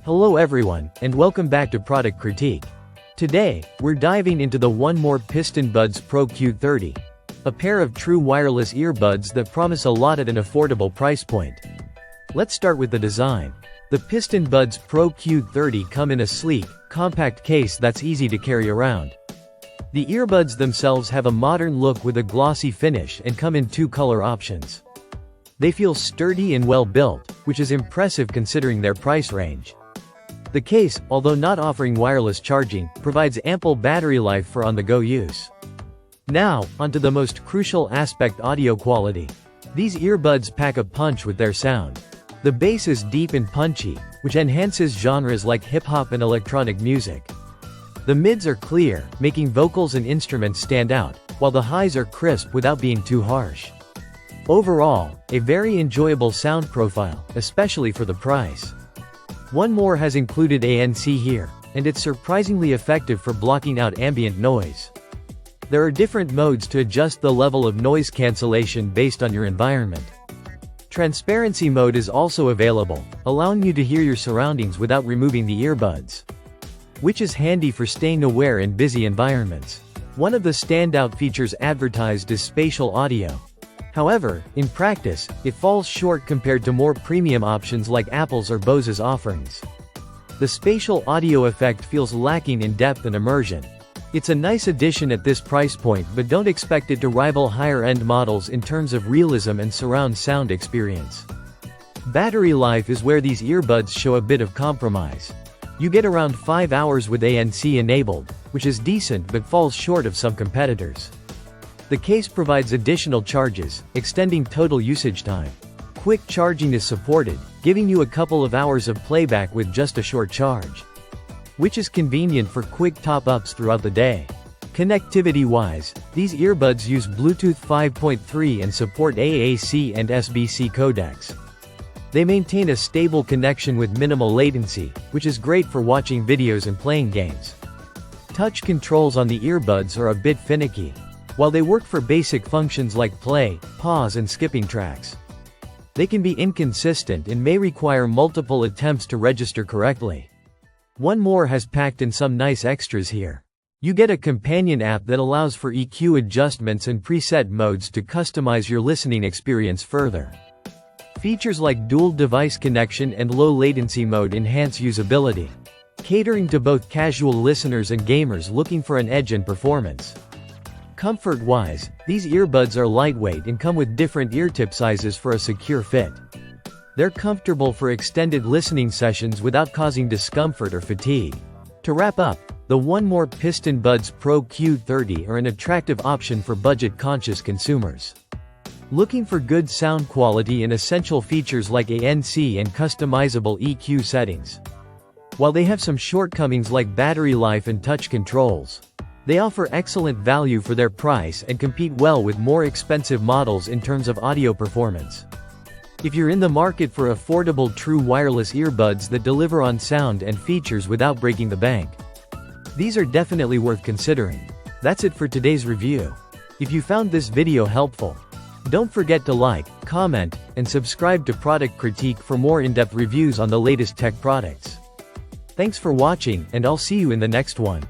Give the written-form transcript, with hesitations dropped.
Hello everyone, and welcome back to Product Critique. Today, we're diving into the one more Pistonbuds Pro Q30. A pair of true wireless earbuds that promise a lot at an affordable price point. Let's start with the design. The Pistonbuds Pro Q30 come in a sleek, compact case that's easy to carry around. The earbuds themselves have a modern look with a glossy finish and come in two color options. They feel sturdy and well built, which is impressive considering their price range. The case, although not offering wireless charging, provides ample battery life for on-the-go use. Now, onto the most crucial aspect: audio quality. These earbuds pack a punch with their sound. The bass is deep and punchy, which enhances genres like hip-hop and electronic music. The mids are clear, making vocals and instruments stand out, while the highs are crisp without being too harsh. Overall, a very enjoyable sound profile, especially for the price. One more has included ANC here, and it's surprisingly effective for blocking out ambient noise. There are different modes to adjust the level of noise cancellation based on your environment. Transparency mode is also available, allowing you to hear your surroundings without removing the earbuds, which is handy for staying aware in busy environments. One of the standout features advertised is spatial audio. However, in practice, it falls short compared to more premium options like Apple's or Bose's offerings. The spatial audio effect feels lacking in depth and immersion. It's a nice addition at this price point, but don't expect it to rival higher-end models in terms of realism and surround sound experience. Battery life is where these earbuds show a bit of compromise. You get around 5 hours with ANC enabled, which is decent but falls short of some competitors. The case provides additional charges, extending total usage time. Quick charging is supported, giving you a couple of hours of playback with just a short charge, which is convenient for quick top-ups throughout the day. Connectivity-wise, these earbuds use Bluetooth 5.3 and support AAC and SBC codecs. They maintain a stable connection with minimal latency, which is great for watching videos and playing games. Touch controls on the earbuds are a bit finicky. While they work for basic functions like play, pause and skipping tracks, they can be inconsistent and may require multiple attempts to register correctly. One more has packed in some nice extras here. You get a companion app that allows for EQ adjustments and preset modes to customize your listening experience further. Features like dual device connection and low latency mode enhance usability, catering to both casual listeners and gamers looking for an edge in performance. Comfort-wise, these earbuds are lightweight and come with different ear-tip sizes for a secure fit. They're comfortable for extended listening sessions without causing discomfort or fatigue. To wrap up, the one more Pistonbuds Pro Q30 are an attractive option for budget-conscious consumers looking for good sound quality and essential features like ANC and customizable EQ settings. While they have some shortcomings like battery life and touch controls, they offer excellent value for their price and compete well with more expensive models in terms of audio performance. If you're in the market for affordable true wireless earbuds that deliver on sound and features without breaking the bank, these are definitely worth considering. That's it for today's review. If you found this video helpful, don't forget to like, comment, and subscribe to Product Critique for more in-depth reviews on the latest tech products. Thanks for watching, and I'll see you in the next one.